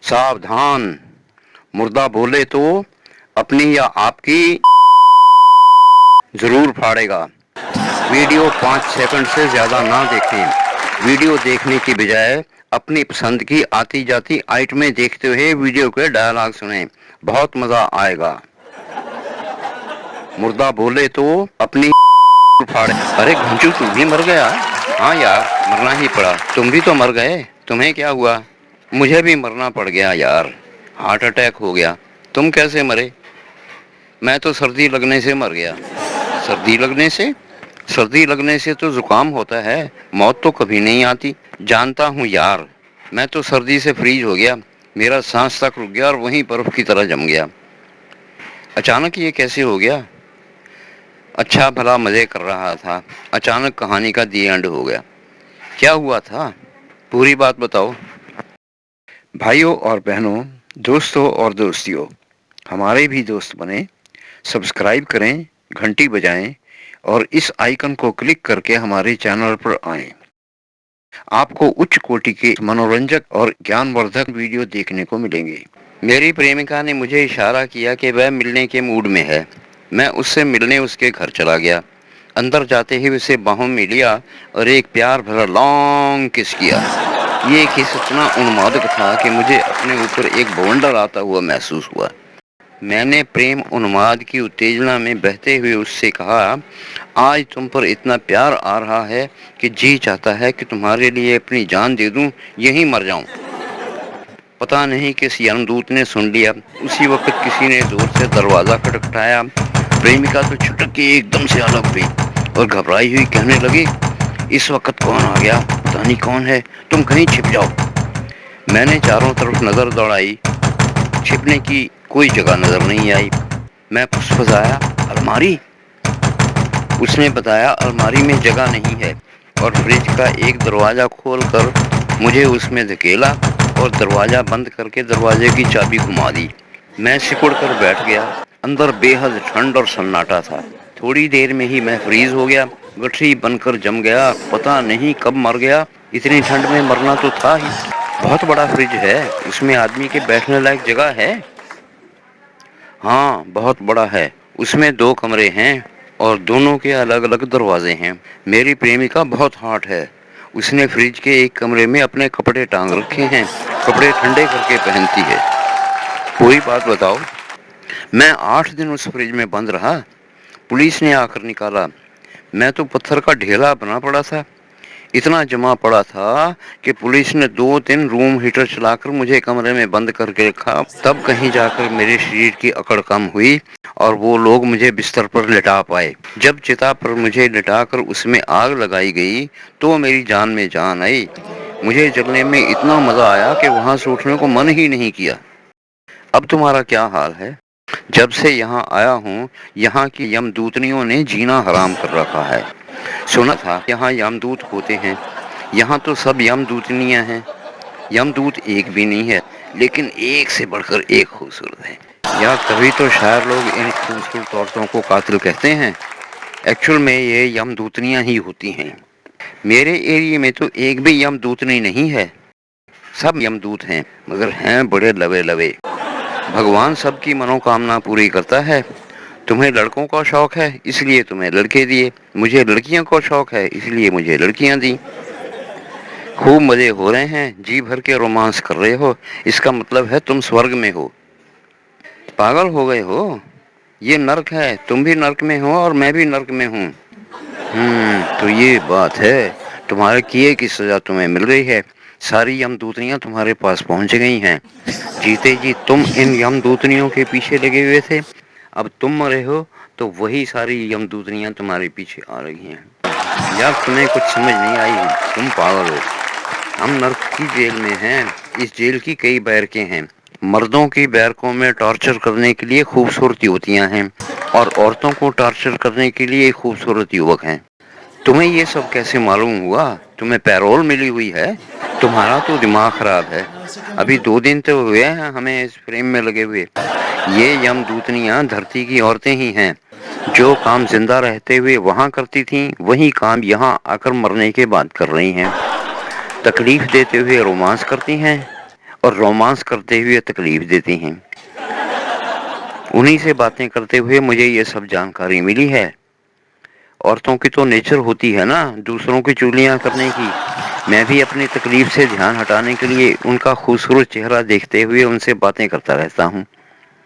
सावधान, मुर्दा बोले तो अपनी या आपकी जरूर फाड़ेगा। वीडियो 5 सेकंड से ज्यादा ना देखें। वीडियो देखने की बजाय अपनी पसंद की आती जाती आइटमें देखते हुए वीडियो के डायलॉग सुनें, बहुत मजा आएगा। मुर्दा बोले तो अपनी फाड़े। अरे घंचू, तू भी मर गया? हाँ यार, मरना ही पड़ा। तुम भी तो मर गए। तुम्हें क्या हुआ? मुझे भी मरना पड़ गया यार, हार्ट अटैक हो गया। तुम कैसे मरे? मैं तो सर्दी लगने से मर गया। सर्दी लगने से? सर्दी लगने से तो जुकाम होता है, मौत तो कभी नहीं आती। जानता हूँ यार, मैं तो सर्दी से फ्रीज हो गया। मेरा सांस तक रुक गया और वहीं बर्फ की तरह जम गया। अचानक ये कैसे हो गया? अच्छा भला मजे कर रहा था, अचानक कहानी का दी एंड हो गया। क्या हुआ था? पूरी बात बताओ। भाइयों और बहनों, दोस्तों और दोस्तियों, हमारे भी दोस्त बने। सब्सक्राइब करें, घंटी बजाएं और इस आइकन को क्लिक करके हमारे चैनल पर आएं। आपको उच्च कोटि के मनोरंजक और ज्ञानवर्धक वीडियो देखने को मिलेंगे। मेरी प्रेमिका ने मुझे इशारा किया कि वह मिलने के मूड में है। मैं उससे मिलने उसके घर चला गया। अंदर जाते ही उसे बाहों में लिया और एक प्यार भरा लॉन्ग किस किया। ये किस इतना उन्मादक था कि मुझे अपने ऊपर एक बवंडर आता हुआ महसूस हुआ। मैंने प्रेम उन्माद की उत्तेजना में बहते हुए उससे कहा, आज तुम पर इतना प्यार आ रहा है कि जी चाहता है कि तुम्हारे लिए अपनी जान दे दूं, यहीं मर जाऊं। पता नहीं किस यमदूत ने सुन लिया। उसी वक्त किसी ने जोर से दरवाजा खटखटाया। प्रेमिका तो छुटक के एकदम से अलग हुई और घबराई हुई कहने लगी, इस वक्त कौन आ गया? पता नहीं कौन है, तुम कहीं छिप जाओ। मैंने चारों तरफ नजर दौड़ाई, छिपने की कोई जगह नजर नहीं आई। मैं फुसफुसाया, अलमारी? उसने बताया, अलमारी में जगह नहीं है, और फ्रिज का एक दरवाजा खोलकर मुझे उसमें धकेला और दरवाजा बंद करके दरवाजे की चाबी घुमा दी। मैं सिकुड़ कर बैठ गया। अंदर बेहद ठंड और सन्नाटा था। थोड़ी देर में ही मैं फ्रीज हो गया, गठरी बनकर जम गया। पता नहीं कब मर गया, इतनी ठंड में मरना तो था ही। बहुत बड़ा फ्रिज है, उसमें आदमी के बैठने लायक जगह है? हाँ, बहुत बड़ा है। उसमें 2 कमरे हैं और दोनों के अलग अलग दरवाजे हैं। मेरी प्रेमिका बहुत हॉट है। उसने फ्रिज के एक कमरे में अपने कपड़े टांग रखे हैं, कपड़े ठंडे करके पहनती है। पूरी बात बताओ। मैं 8 दिन उस फ्रिज में बंद रहा। पुलिस ने आकर निकाला। मैं तो पत्थर का ढेला बना पड़ा था। इतना जमा पड़ा था कि पुलिस ने 2 दिन रूम हीटर चलाकर मुझे कमरे में बंद करके रखा। तब कहीं जाकर मेरे शरीर की अकड़ कम हुई और वो लोग मुझे बिस्तर पर लिटा पाए। जब चिता पर मुझे लिटाकर उसमें आग लगाई गई तो मेरी जान में जान आई। मुझे जलने में इतना मजा आया कि वहां से उठने को मन ही नहीं किया। अब तुम्हारा क्या हाल है? जब से यहाँ आया हूँ, यहाँ की यमदूतनियों ने जीना हराम कर रखा है। सुना था यहाँ यमदूत होते हैं। यहाँ तो सब यमदूतनियाँ हैं। यमदूत एक भी नहीं है, लेकिन एक से बढ़कर एक खूबसूरत है। या तभी तो शायर लोग इन खूबसूरत औरतों को कातिल कहते हैं। एक्चुअल में ये यमदूतनियाँ ही होती हैं। मेरे एरिया में तो एक भी यमदूतनी नहीं है। सब यमदूत हैं, मगर हैं बड़े लवे लवे। भगवान सबकी मनोकामना पूरी करता है। तुम्हें लड़कों का शौक है, इसलिए तुम्हें लड़के दिए। मुझे लड़कियों का शौक है, इसलिए मुझे लड़कियां दी। खूब मजे हो रहे हैं, जी भर के रोमांस कर रहे हो। इसका मतलब है तुम स्वर्ग में हो। पागल हो गए हो? ये नर्क है, तुम भी नर्क में हो और मैं भी नर्क में हूँ। तो ये बात है। तुम्हारे किए की सजा तुम्हें मिल गई है। सारी यमदूतनियां तुम्हारे पास पहुंच गई हैं। जीते जी तुम इन यमदूतनियों के पीछे लगे हुए थे। अब तुम मरे हो तो वही सारी यमदूतनियां तुम्हारे पीछे आ रही हैं। यार, तुम्हें कुछ समझ नहीं आई है, तुम पागल हो। हम नर्क की जेल में हैं। इस जेल की कई बैरकें हैं। मर्दों की बैरकों में टॉर्चर करने के लिए खूबसूरत युवतियां हैं और औरतों को टॉर्चर करने के लिए खूबसूरत युवक हैं। तुम्हें ये सब कैसे मालूम हुआ? तुम्हें पैरोल मिली हुई है? तुम्हारा तो दिमाग खराब है। अभी 2 दिन तो हुए हैं हमें इस फ्रेम में लगे हुए। ये यमदूतनियां धरती की औरतें ही हैं। जो काम जिंदा रहते हुए वहां करती थीं, वही काम यहाँ आकर मरने के बाद कर रही हैं। तकलीफ देते हुए रोमांस करती हैं और रोमांस करते हुए तकलीफ देती हैं। उन्हीं से बातें करते हुए मुझे ये सब जानकारी मिली है। औरतों की तो नेचर होती है ना दूसरों की चुगलियां करने की। मैं भी अपनी तकलीफ से ध्यान हटाने के लिए उनका खूबसूरत चेहरा देखते हुए उनसे बातें करता रहता हूँ।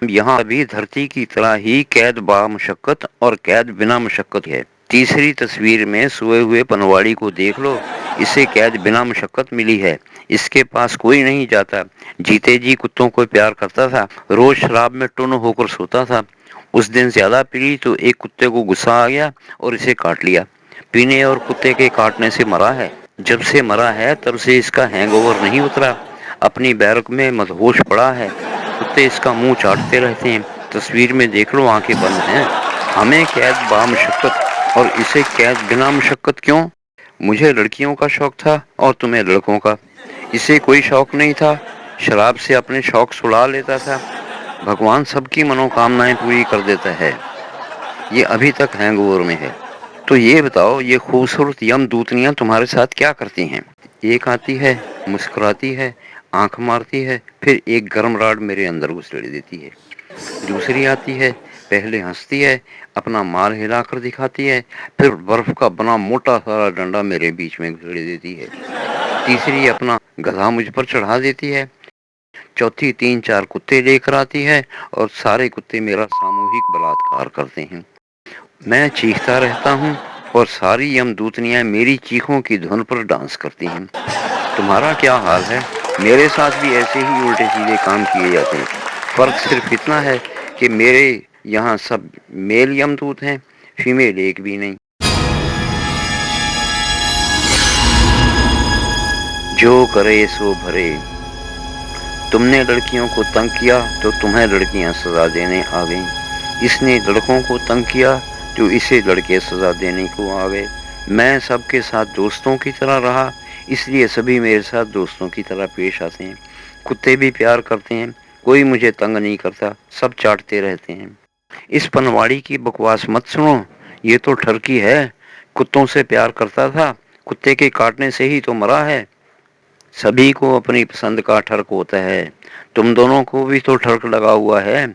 यहाँ भी धरती की तरह ही कैद बा मुशक्कत और कैद बिना मुशक्कत है। तीसरी तस्वीर में सोए हुए पनवाड़ी को देख लो। इसे कैद बिना मुशक्कत मिली है। इसके पास कोई नहीं जाता। जीते जी कुत्तों को प्यार करता था। रोज शराब में टुन होकर सोता था। उस दिन ज्यादा पी ली तो एक कुत्ते को गुस्सा आ गया और इसे काट लिया। पीने और कुत्ते के काटने से मरा है। जब से मरा है तब से इसका हैंगओवर नहीं उतरा। अपनी बैरक में मदहोश पड़ा है। कुत्ते इसका मुंह चाटते रहते हैं। तस्वीर में देख लो आंखें बंद हैं। हमें कैद बामुशक्कत और इसे कैद बिना मुशक्कत क्यों? मुझे लड़कियों का शौक था और तुम्हें लड़कों का। इसे कोई शौक नहीं था। शराब से अपने शौक छुड़ा लेता था। भगवान सबकी मनोकामनाएं पूरी कर देता है। ये अभी तक हैंगओवर में है। तो ये बताओ ये खूबसूरत यमदूतनियां तुम्हारे साथ क्या करती हैं? एक आती है, मुस्कुराती है, आंख मारती है, फिर एक गर्म राड मेरे अंदर घुसेड़ देती है। दूसरी आती है, पहले हंसती है, अपना माल हिलाकर दिखाती है, फिर बर्फ का बना मोटा सारा डंडा मेरे बीच में घुसेड़ देती है। तीसरी अपना गधा मुझ पर चढ़ा देती है। चौथी 3-4 कुत्ते लेकर आती है और सारे कुत्ते मेरा सामूहिक बलात्कार करते हैं। मैं चीखता रहता हूँ और सारी यमदूतनियां मेरी चीखों की धुन पर डांस करती हैं। तुम्हारा क्या हाल है? मेरे साथ भी ऐसे ही उल्टे सीधे काम किए जाते हैं। फर्क सिर्फ इतना है कि मेरे यहाँ सब मेल यमदूत हैं, फीमेल एक भी नहीं। जो करे सो भरे। तुमने लड़कियों को तंग किया तो तुम्हें लड़कियां सजा देने आ गईं। इसने लड़कों को तंग किया तो इसे लड़के सजा देने को आ गए। मैं सबके साथ दोस्तों की तरह रहा, इसलिए सभी मेरे साथ दोस्तों की तरह पेश आते हैं। कुत्ते भी प्यार करते हैं। कोई मुझे तंग नहीं करता। सब चाटते रहते हैं। इस पनवाड़ी की बकवास मत सुनो। ये तो ठरकी है। कुत्तों से प्यार करता था। कुत्ते के काटने से ही तो मरा है। सभी को अपनी पसंद का ठर्क होता है। तुम दोनों को भी तो ठर्क लगा हुआ है।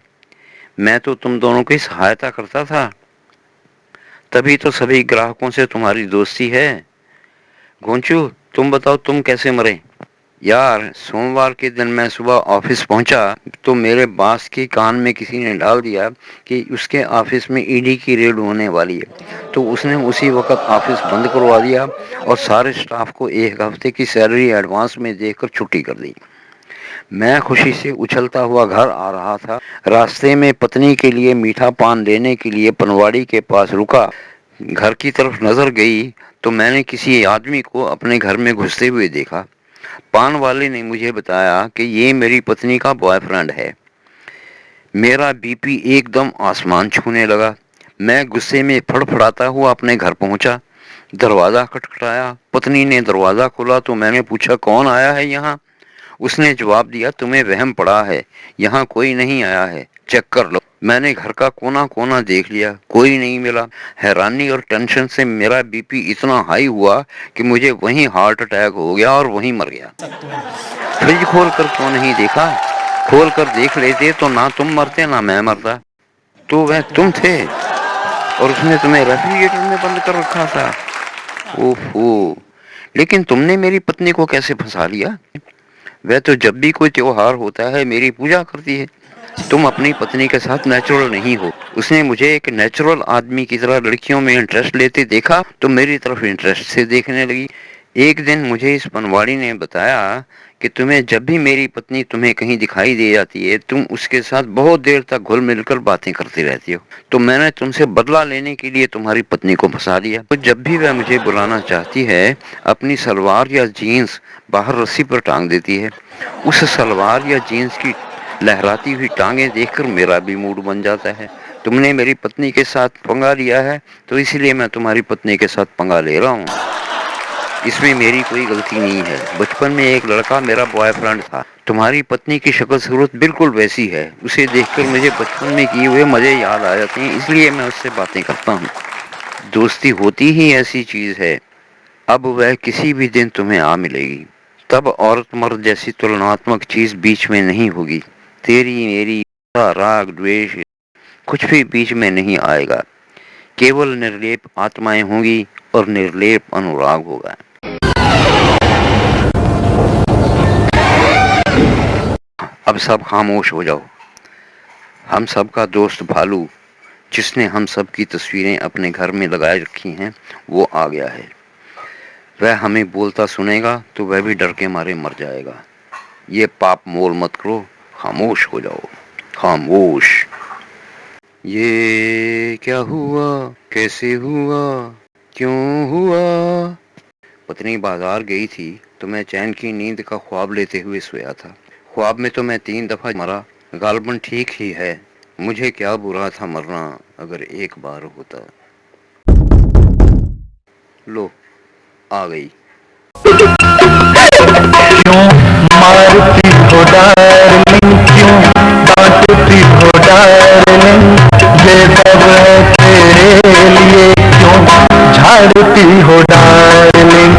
मैं तो तुम दोनों की सहायता करता था। तभी तो सभी ग्राहकों से तुम्हारी दोस्ती है। गोंचू, तुम बताओ तुम कैसे मरे? यार, सोमवार के दिन मैं सुबह ऑफिस पहुंचा तो मेरे बॉस के कान में किसी ने डाल दिया कि उसके ऑफिस में ईडी की रेड होने वाली है। तो उसने उसी वक्त ऑफिस बंद करवा दिया और सारे स्टाफ को एक हफ्ते की सैलरी एडवांस में देकर छुट्टी कर दी। मैं खुशी से उछलता हुआ घर आ रहा था। रास्ते में पत्नी के लिए मीठा पान लेने के लिए पनवाड़ी के पास रुका। घर की तरफ नजर गई तो मैंने किसी आदमी को अपने घर में घुसते हुए देखा। पान वाले ने मुझे बताया कि ये मेरी पत्नी का बॉयफ्रेंड है। मेरा बीपी एकदम आसमान छूने लगा। मैं गुस्से में फड़फड़ाता हुआ अपने घर पहुंचा। दरवाजा खटखटाया। पत्नी ने दरवाजा खोला तो मैंने पूछा कौन आया है यहाँ? उसने जवाब दिया तुम्हें वहम पड़ा है, यहाँ कोई नहीं आया है, चेक कर लो। मैंने घर का कोना कोना देख लिया, कोई नहीं मिला। हैरानी और टेंशन से मेरा बीपी इतना हाई हुआ कि मुझे वहीं हार्ट अटैक हो गया और वहीं मर गया। फ्रिज खोल कर क्यों नहीं देखा? खोल कर देख लेते तो ना तुम मरते ना मैं मरता। तो वह तुम थे और उसने तुम्हें रेफ्रिजरेटर में बंद कर रखा था। ओहो, लेकिन तुमने मेरी पत्नी को कैसे फंसा लिया? वह तो जब भी कोई त्योहार होता है मेरी पूजा करती है। तुम अपनी पत्नी के साथ नेचुरल नहीं हो। उसने मुझे एक नेचुरल आदमी की तरह लड़कियों में इंटरेस्ट लेते देखा तो मेरी तरफ इंटरेस्ट से देखने लगी। एक दिन मुझे इस पनवाड़ी ने बताया कि तुम्हें जब भी मेरी पत्नी तुम्हें कहीं दिखाई दे जाती है तुम उसके साथ बहुत देर तक घुल मिलकर बातें करती रहती हो। तो मैंने तुमसे बदला लेने के लिए तुम्हारी पत्नी को फंसा दिया। तो जब भी वह मुझे बुलाना चाहती है अपनी सलवार या जीन्स बाहर रस्सी पर टांग देती है। उस सलवार या जीन्स की लहराती हुई टांगें देखकर मेरा भी मूड बन जाता है। तुमने मेरी पत्नी के साथ पंगा लिया है तो इसलिए मैं तुम्हारी पत्नी के साथ पंगा ले रहा हूँ। इसमें मेरी कोई गलती नहीं है। बचपन में एक लड़का मेरा बॉयफ्रेंड था। तुम्हारी पत्नी की शक्ल सूरत बिल्कुल वैसी है। उसे देखकर मुझे बचपन में किए हुए मजे याद आ जाते हैं, इसलिए मैं उससे बातें करता हूँ। दोस्ती होती ही ऐसी चीज है। अब वह किसी भी दिन तुम्हें आ मिलेगी। तब औरत मर्द जैसी तुलनात्मक चीज बीच में नहीं होगी। तेरी मेरी राग द्वेष कुछ भी बीच में नहीं आएगा। केवल निर्लेप आत्माएं होंगी और निर्लेप अनुराग होगा। अब सब खामोश हो जाओ। हम सब का दोस्त भालू, जिसने हम सब की तस्वीरें अपने घर में लगाए रखी हैं, वो आ गया है। वह हमें बोलता सुनेगा तो वह भी डर के मारे मर जाएगा। ये पाप मोल मत करो, खामोश हो जाओ, खामोश। ये क्या हुआ, कैसे हुआ, क्यों हुआ? पत्नी बाजार गई थी तो मैं चैन की नींद का ख्वाब लेते हुए सोया था। ख्वाब में तो मैं 3 दफा मरा। गालबन ठीक ही है। मुझे क्या बुरा था मरना, अगर एक बार होता। लो, आ गई। क्यों मारती हो डार्लिंग, क्यों डांटती हो डार्लिंग, ये सब है तेरे लिए, क्यों झाड़ती हो डार्लिंग।